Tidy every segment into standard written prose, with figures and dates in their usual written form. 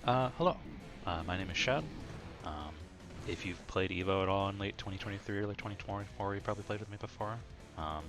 Hello, my name is Shad. Um, if you've played EVO at all in late 2023 or late 2024, you probably played with me before. Um,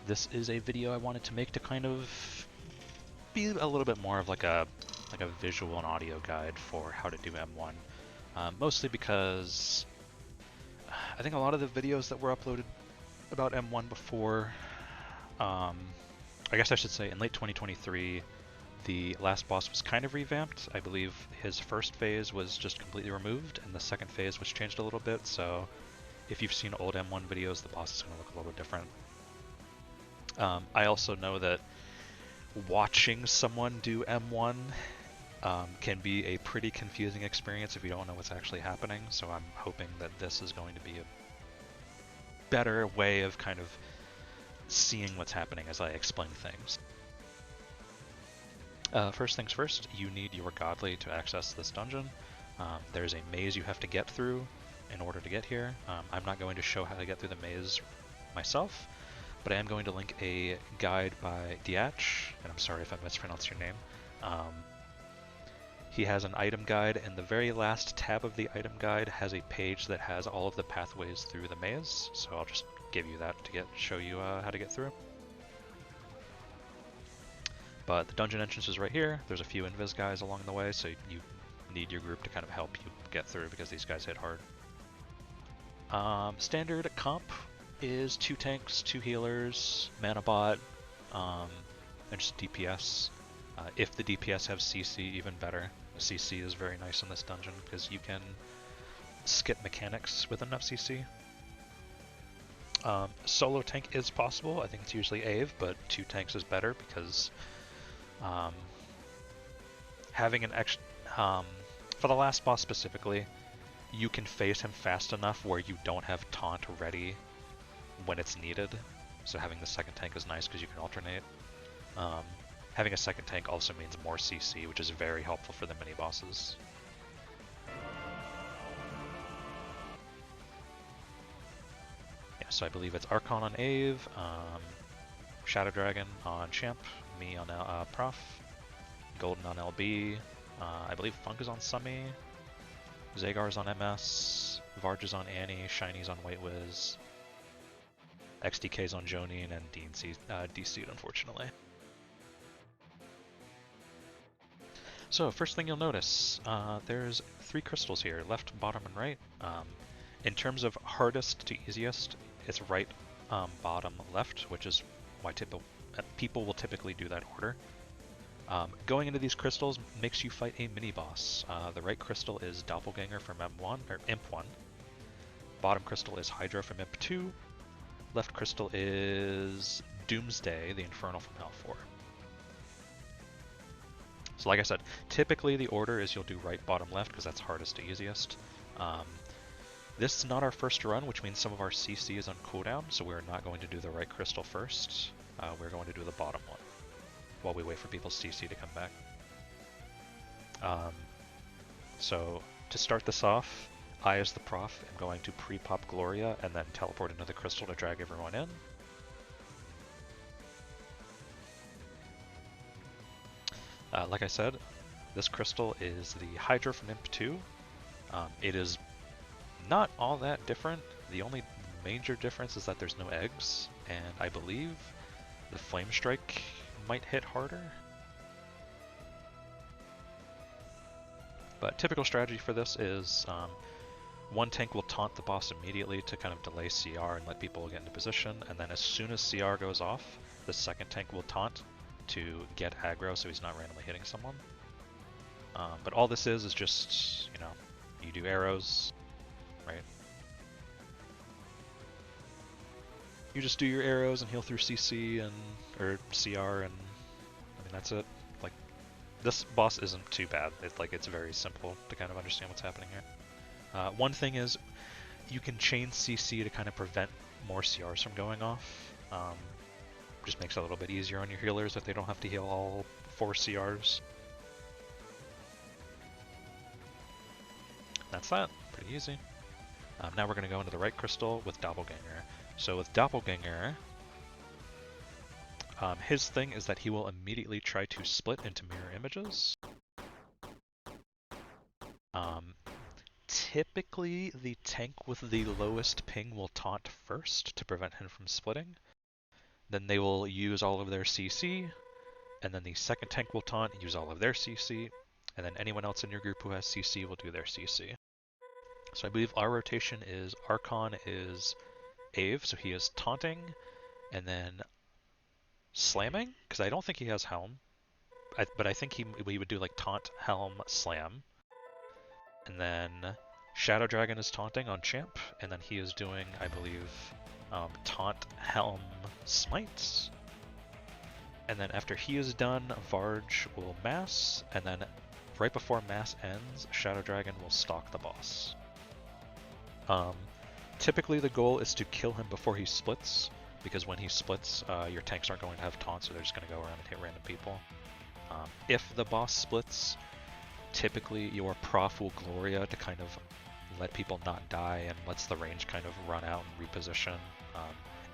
this is a video I wanted to make to kind of be a little bit more of like a visual and audio guide for how to do M1. Mostly because I think a lot of the videos that were uploaded about M1 before, um, I guess I should say in late 2023, the last boss was kind of revamped. I believe his first phase was just completely removed, and the second phase was changed a little bit, so if you've seen old M1 videos, the boss is going to look a little different. I also know that watching someone do M1 can be a pretty confusing experience if you don't know what's actually happening, so I'm hoping that this is going to be a better way of kind of seeing what's happening as I explain things. First things first, you need your godly to access this dungeon. There's a maze you have to get through in order to get here. I'm not going to show how to get through the maze myself, but I am going to link a guide by Diach, and I'm sorry if I mispronounced your name. He has an item guide, and the very last tab of the item guide has a page that has all of the pathways through the maze, so I'll just give you that to show you how to get through. But the dungeon entrance is right here. There's a few invis guys along the way, so you need your group to kind of help you get through because these guys hit hard. Standard comp is 2 tanks, 2 healers, mana bot, and just DPS. If the DPS have CC, even better. CC is very nice in this dungeon because you can skip mechanics with enough CC. Solo tank is possible. I think it's usually AVE, but 2 tanks is better because having an extra, for the last boss specifically, you can phase him fast enough where you don't have taunt ready when it's needed. So having the second tank is nice because you can alternate. Having a second tank also means more CC, which is very helpful for the mini bosses. Yeah, so I believe it's Archon on Ave, Shadow Dragon on Champ, me on Prof, Golden on LB, I believe Funk is on Summy, Zagar's on MS, Varge is on Annie, Shiny's on White Wiz, XDK's on Jonine, and Dean's DC'd unfortunately. So first thing you'll notice, there's 3 crystals here, left, bottom, and right. In terms of hardest to easiest, it's right, bottom, left, which is why people will typically do that order. Going into these crystals makes you fight a mini-boss. The right crystal is Doppelganger from M1, or Imp1. Bottom crystal is Hydra from Imp2. Left crystal is Doomsday, the Infernal from Hell 4. So like I said, typically the order is you'll do right, bottom, left, because that's hardest to easiest. This is not our first run, which means some of our CC is on cooldown, so we're not going to do the right crystal first. We're going to do the bottom one while we wait for people's CC to come back. So to start this off, I as the prof am going to pre-pop Gloria and then teleport into the crystal to drag everyone in. Like I said, this crystal is the Hydra from Imp2. It is not all that different. The only major difference is that there's no eggs, and I believe the Flame Strike might hit harder. But typical strategy for this is one tank will taunt the boss immediately to kind of delay CR and let people get into position, and then as soon as CR goes off, the second tank will taunt to get aggro so he's not randomly hitting someone. But all this is just, you know, you do arrows, right? You just do your arrows and heal through CC and or CR, and I mean that's it. Like, this boss isn't too bad. It's very simple to kind of understand what's happening here. One thing is you can chain CC to kind of prevent more CRs from going off. Just makes it a little bit easier on your healers if they don't have to heal all 4 CRs. That's that. Pretty easy. Now we're going to go into the right crystal with Doppelganger. So with Doppelganger, his thing is that he will immediately try to split into mirror images. Um, Typically, the tank with the lowest ping will taunt first to prevent him from splitting. Then they will use all of their CC, and then the second tank will taunt and use all of their CC, and then anyone else in your group who has CC will do their CC. So I believe our rotation is Archon is Ave, so he is taunting, and then slamming, because I don't think he has Helm, but I think we would do like taunt, Helm, slam, and then Shadow Dragon is taunting on Champ, and then he is doing, I believe, taunt, Helm, smites. And then after he is done, Varge will mass, and then right before mass ends, Shadow Dragon will stalk the boss. Typically the goal is to kill him before he splits, because when he splits, your tanks aren't going to have taunts, so they're just going to go around and hit random people. If the boss splits, typically your prof will Gloria to kind of let people not die and lets the range kind of run out and reposition.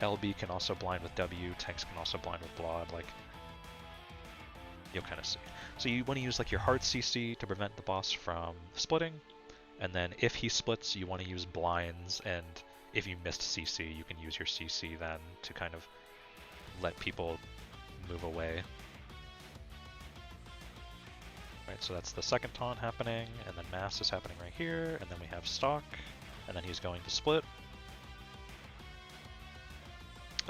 LB can also blind with W, tanks can also blind with Blood, like, you'll kind of see. So you want to use like your hard CC to prevent the boss from splitting, and then if he splits, you want to use blinds, and if you missed CC, you can use your CC then to kind of let people move away. Right, so that's the second taunt happening, and then mass is happening right here, and then we have stalk, and then he's going to split.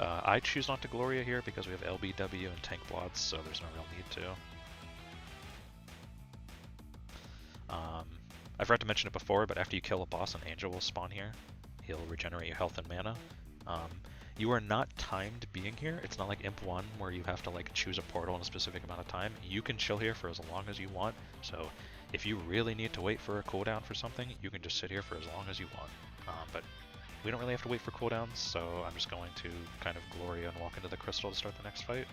I choose not to Gloria here because we have LBW and tank blots, so there's no real need to. I forgot to mention it before, but after you kill a boss, an angel will spawn here. He'll regenerate your health and mana. You are not timed being here. It's not like Imp 1 where you have to like choose a portal in a specific amount of time. You can chill here for as long as you want. So if you really need to wait for a cooldown for something, you can just sit here for as long as you want. But we don't really have to wait for cooldowns, so I'm just going to kind of Gloria and walk into the crystal to start the next fight.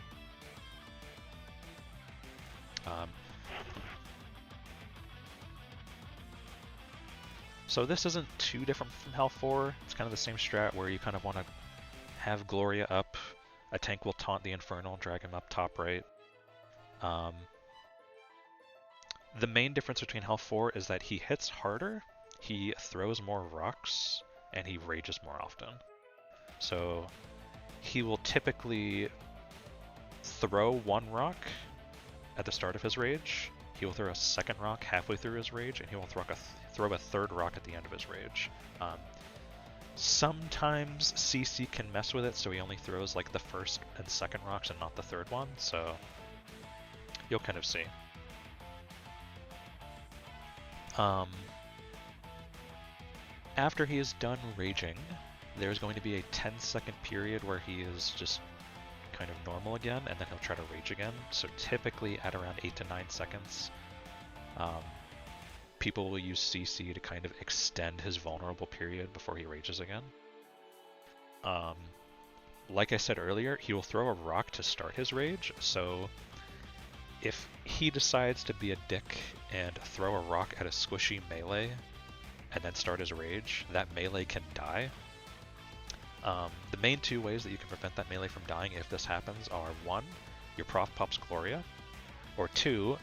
So this isn't too different from Hell 4. It's kind of the same strat where you kind of want to have Gloria up, a tank will taunt the Infernal, drag him up top right. The main difference between Hell 4 is that he hits harder, he throws more rocks, and he rages more often. So he will typically throw one rock at the start of his rage, he will throw a second rock halfway through his rage, and he will throw a third rock at the end of his rage. Sometimes CC can mess with it, so he only throws like the first and second rocks and not the third one, so you'll kind of see. After he is done raging, there's going to be a 10-second period where he is just kind of normal again, and then he'll try to rage again. So typically at around 8 to 9 seconds, people will use CC to kind of extend his vulnerable period before he rages again. Like I said earlier, he will throw a rock to start his rage, so if he decides to be a dick and throw a rock at a squishy melee and then start his rage, that melee can die. The main two ways that you can prevent that melee from dying if this happens are 1, your prof pops Gloria, or 2,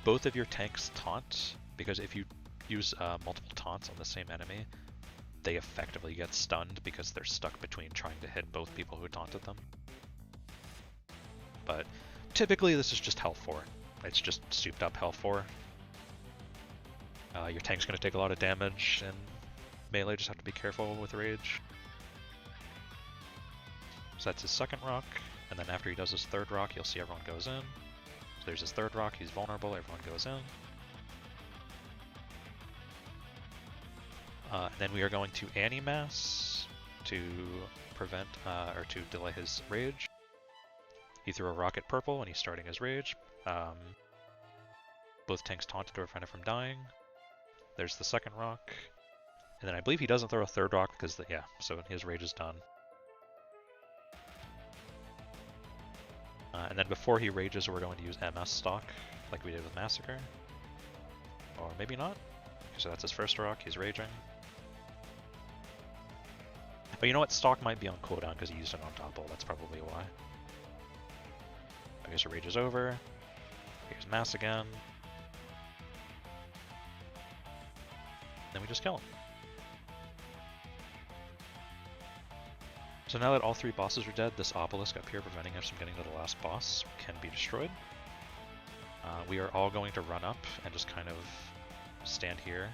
both of your tanks taunt, because if you use multiple taunts on the same enemy, they effectively get stunned because they're stuck between trying to hit both people who taunted them. But typically this is just Hell 4. It's just souped up Hell 4. Your tank's going to take a lot of damage, and melee just have to be careful with rage. So that's his second rock, and then after he does his third rock, you'll see everyone goes in. So there's his third rock, he's vulnerable, everyone goes in. And then we are going to Animass to prevent, or to delay his rage. He threw a rock at purple and he's starting his rage. Both tanks taunted to prevent it from dying. There's the second rock. And then I believe he doesn't throw a third rock because, yeah, so his rage is done. And then before he rages, we're going to use MS stock, like we did with Massacre. Or maybe not. So that's his first rock, he's raging. But you know what, stock might be on cooldown because he used it on Doppel, that's probably why. I guess the rage is over. Here's Mass again. just kill him. So now that all 3 bosses are dead, this obelisk up here preventing us from getting to the last boss can be destroyed. We are all going to run up and just kind of stand here.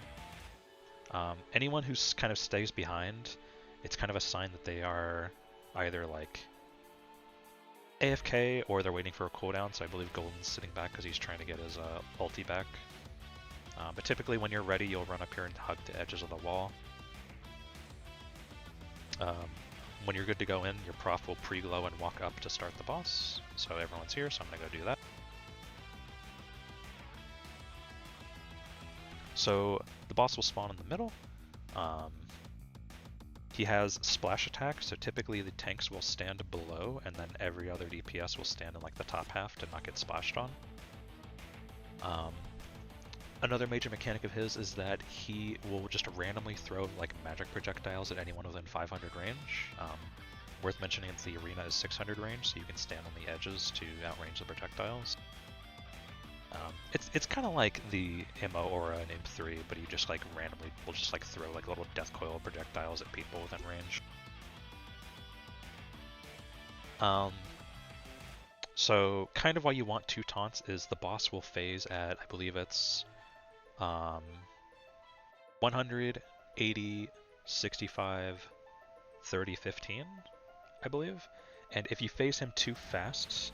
Anyone who kind of stays behind, it's kind of a sign that they are either like AFK or they're waiting for a cooldown, so I believe Golden's sitting back because he's trying to get his ulti back. But typically when you're ready, you'll run up here and hug the edges of the wall. When you're good to go in, your prof will pre-glow and walk up to start the boss. So everyone's here, so I'm going to go do that. So the boss will spawn in the middle. He has splash attack, so typically the tanks will stand below and then every other DPS will stand in like the top half to not get splashed on. Another major mechanic of his is that he will just randomly throw like magic projectiles at anyone within 500 range. Worth mentioning that the arena is 600 range, so you can stand on the edges to outrange the projectiles. It's kind of like the MO aura in Imp 3, but you just like randomly will just like throw like little death coil projectiles at people within range. So kind of why you want 2 taunts is the boss will phase at, I believe it's 100, 80, 65, 30, 15, I believe. And if you phase him too fast,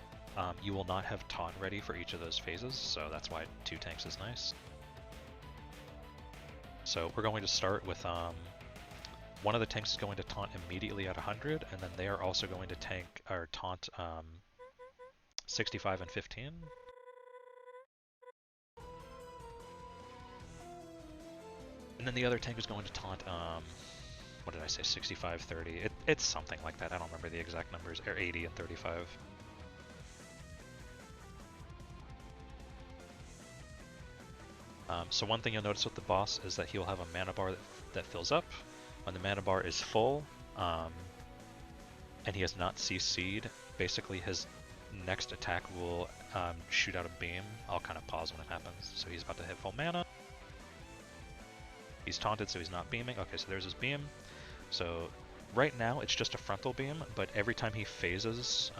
you will not have taunt ready for each of those phases, so that's why 2 tanks is nice. So we're going to start with one of the tanks is going to taunt immediately at 100, and then they are also going to tank or taunt 65 and 15. And then the other tank is going to taunt, what did I say, 65, 30? It's something like that, I don't remember the exact numbers, or 80 and 35. So one thing you'll notice with the boss is that he will have a mana bar that fills up. When the mana bar is full, and he has not CC'd, basically his next attack will shoot out a beam. I'll kind of pause when it happens. So he's about to hit full mana. He's taunted, so he's not beaming. Okay, so there's his beam. So right now it's just a frontal beam, but every time he phases,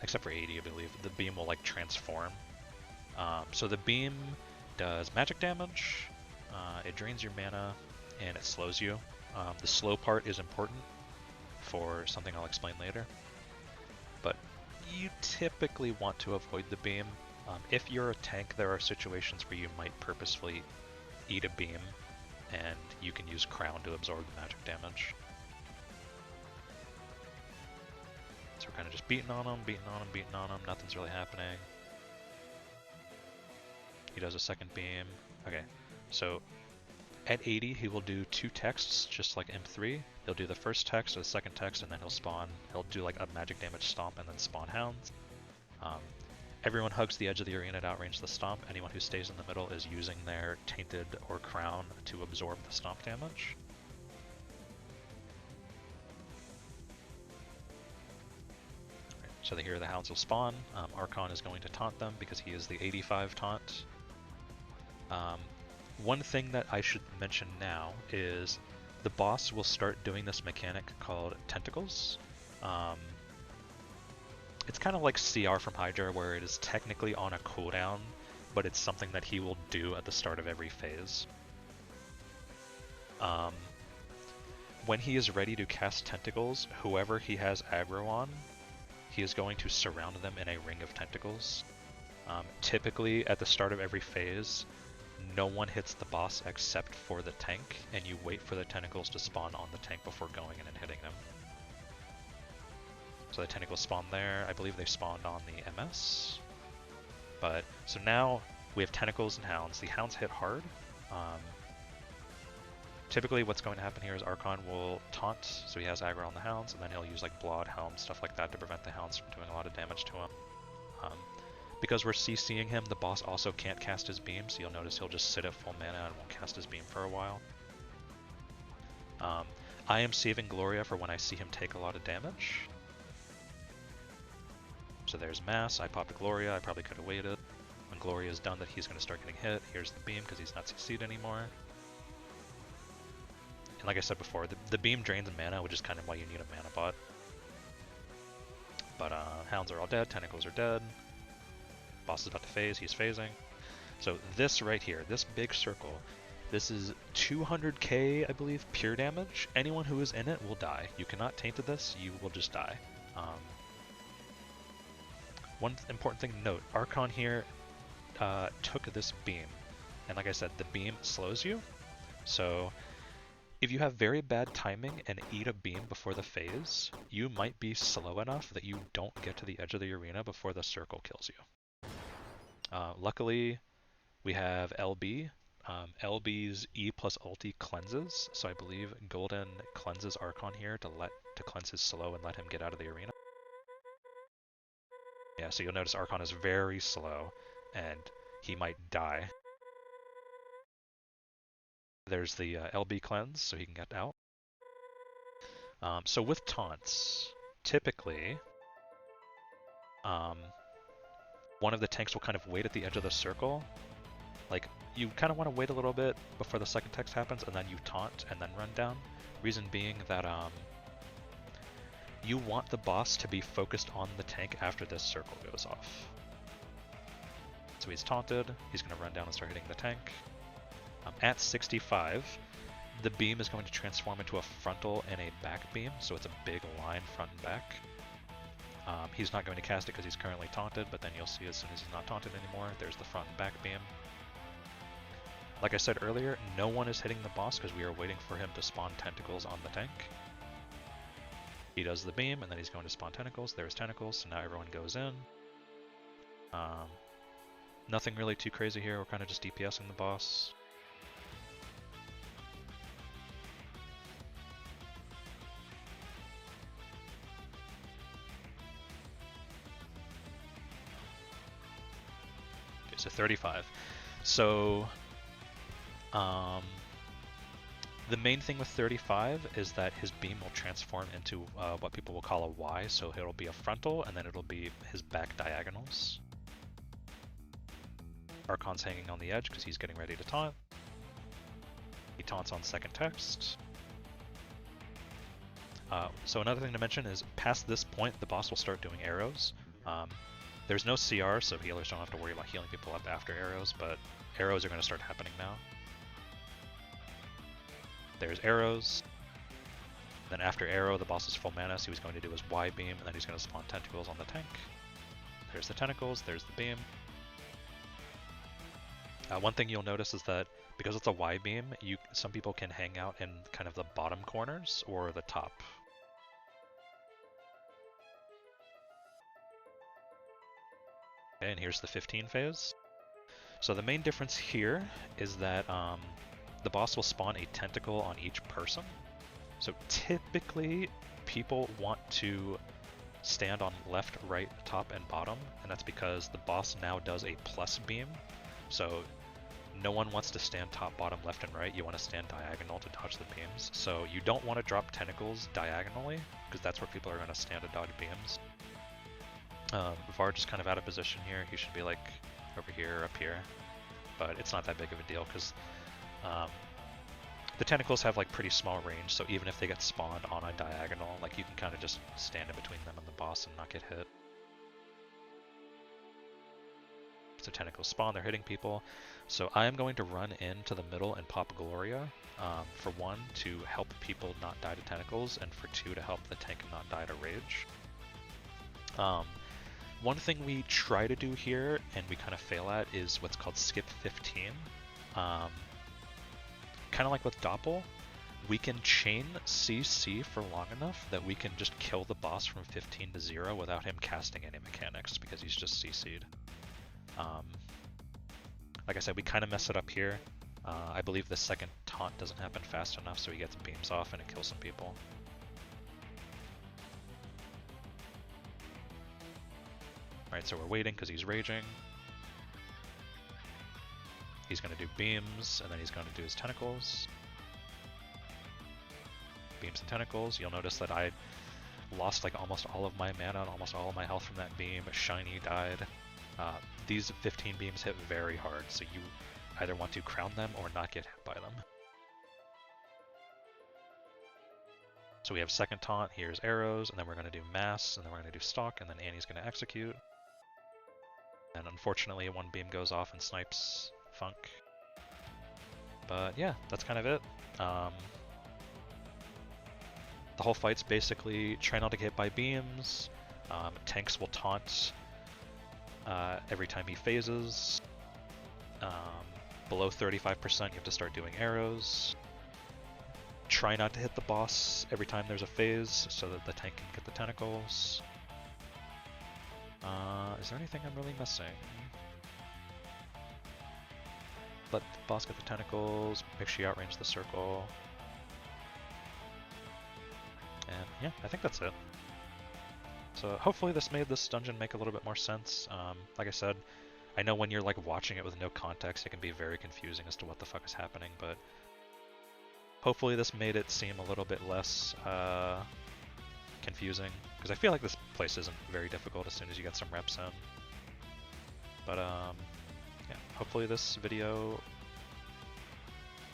except for 80 I believe, the beam will like transform. So the beam does magic damage, it drains your mana, and it slows you. The slow part is important for something I'll explain later. But you typically want to avoid the beam. If you're a tank, there are situations where you might purposefully eat a beam, and you can use Crown to absorb the magic damage. So we're kind of just beating on him, nothing's really happening. He does a second beam. Okay, so at 80 he will do 2 texts, just like Imp 3. He'll do the first text or the second text, and then he'll spawn. He'll do like a magic damage stomp and then spawn hounds. Everyone hugs the edge of the arena to outrange the stomp. Anyone who stays in the middle is using their Tainted or Crown to absorb the stomp damage. So they hear the hounds will spawn. Archon is going to taunt them because he is the 85 taunt. One thing that I should mention now is the boss will start doing this mechanic called Tentacles. It's kind of like CR from Hydra, where it is technically on a cooldown, but it's something that he will do at the start of every phase. When he is ready to cast Tentacles, whoever he has aggro on, he is going to surround them in a ring of tentacles. Typically, at the start of every phase, no one hits the boss except for the tank, and you wait for the tentacles to spawn on the tank before going in and hitting them. So the tentacles spawn there. I believe they spawned on the MS. But so now we have tentacles and hounds. The hounds hit hard. Typically what's going to happen here is Archon will taunt, so he has aggro on the hounds, and then he'll use like Blood, Helm, stuff like that to prevent the hounds from doing a lot of damage to him. Because we're CCing him, the boss also can't cast his beam, so you'll notice he'll just sit at full mana and won't cast his beam for a while. I am saving Gloria for when I see him take a lot of damage. So there's Mass, I popped Gloria, I probably could have waited. When Gloria is done that he's going to start getting hit, here's the beam because he's not CC'd anymore. And like I said before, the beam drains mana, which is kind of why you need a mana bot. But hounds are all dead, tentacles are dead. Boss is about to phase, he's phasing. So this right here, this big circle, this is 200k, I believe, pure damage. Anyone who is in it will die. You cannot taint this, you will just die. One important thing to note, Archon here took this beam. And like I said, the beam slows you. So if you have very bad timing and eat a beam before the phase, you might be slow enough that you don't get to the edge of the arena before the circle kills you. Luckily, we have LB. LB's E plus ulti cleanses, so I believe Golden cleanses Archon here to cleanse his slow and let him get out of the arena. Yeah, so you'll notice Archon is very slow, and he might die. There's the LB cleanse, so he can get out. So with taunts, typically, one of the tanks will kind of wait at the edge of the circle. Like, you kind of want to wait a little bit before the second text happens, and then you taunt, and then run down. Reason being that you want the boss to be focused on the tank after this circle goes off. So he's taunted, he's going to run down and start hitting the tank. At 65, the beam is going to transform into a frontal and a back beam, so it's a big line front and back. He's not going to cast it because he's currently taunted, but then you'll see as soon as he's not taunted anymore, there's the front and back beam. Like I said earlier, no one is hitting the boss because we are waiting for him to spawn tentacles on the tank. He does the beam, and then he's going to spawn tentacles. There's tentacles, so now everyone goes in. Nothing really too crazy here, we're kind of just DPSing the boss. Okay, so 35. So, the main thing with 35 is that his beam will transform into what people will call a Y, so it'll be a frontal, and then it'll be his back diagonals. Archon's hanging on the edge because he's getting ready to taunt. He taunts on second text. So another thing to mention is, past this point, the boss will start doing arrows. There's no CR, so healers don't have to worry about healing people up after arrows, but arrows are going to start happening now. There's arrows. Then after arrow, the boss is full mana, so he's going to do his Y beam, and then he's going to spawn tentacles on the tank. There's the tentacles, there's the beam. One thing you'll notice is that because it's a Y beam, some people can hang out in kind of the bottom corners or the top. Okay, and here's the 15 phase. So the main difference here is that the boss will spawn a tentacle on each person. So typically people want to stand on left, right, top, and bottom, and that's because the boss now does a plus beam. So no one wants to stand top, bottom, left, and right. You want to stand diagonal to dodge the beams. So you don't want to drop tentacles diagonally, because that's where people are going to stand to dodge beams. Var just kind of out of position here. He should be like over here or up here, but it's not that big of a deal because the tentacles have like pretty small range, so even if they get spawned on a diagonal, like you can kind of just stand in between them and the boss and not get hit. So tentacles spawn, they're hitting people. So I am going to run into the middle and pop Gloria, for one, to help people not die to tentacles, and for two, to help the tank not die to rage. One thing we try to do here, and we kind of fail at, is what's called skip 15. Kind of like with Doppel, we can chain CC for long enough that we can just kill the boss from 15 to 0 without him casting any mechanics, because he's just CC'd. Like I said, we kind of mess it up here. I believe the second taunt doesn't happen fast enough, so he gets beams off and it kills some people. Alright, so we're waiting because he's raging. He's going to do beams, and then he's going to do his tentacles. Beams and tentacles. You'll notice that I lost like almost all of my mana and almost all of my health from that beam. Shiny died. These 15 beams hit very hard, so you either want to crown them or not get hit by them. So we have second taunt, here's arrows, and then we're going to do mass, and then we're going to do stalk, and then Annie's going to execute. And unfortunately one beam goes off and snipes Funk. But yeah, that's kind of it. The whole fight's basically try not to get hit by beams. Tanks will taunt every time he phases. Below 35% you have to start doing arrows. Try not to hit the boss every time there's a phase so that the tank can get the tentacles. Is there anything I'm really missing? Let the boss get the tentacles, make sure you outrange the circle. And yeah, I think that's it. So hopefully this made this dungeon make a little bit more sense. Like I said, I know when you're like watching it with no context, it can be very confusing as to what the fuck is happening, but hopefully this made it seem a little bit less confusing, because I feel like this place isn't very difficult as soon as you get some reps in. But yeah, hopefully this video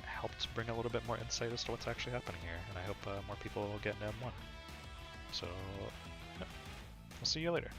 helped bring a little bit more insight as to what's actually happening here, and I hope more people get into M1. So, yeah, I'll see you later.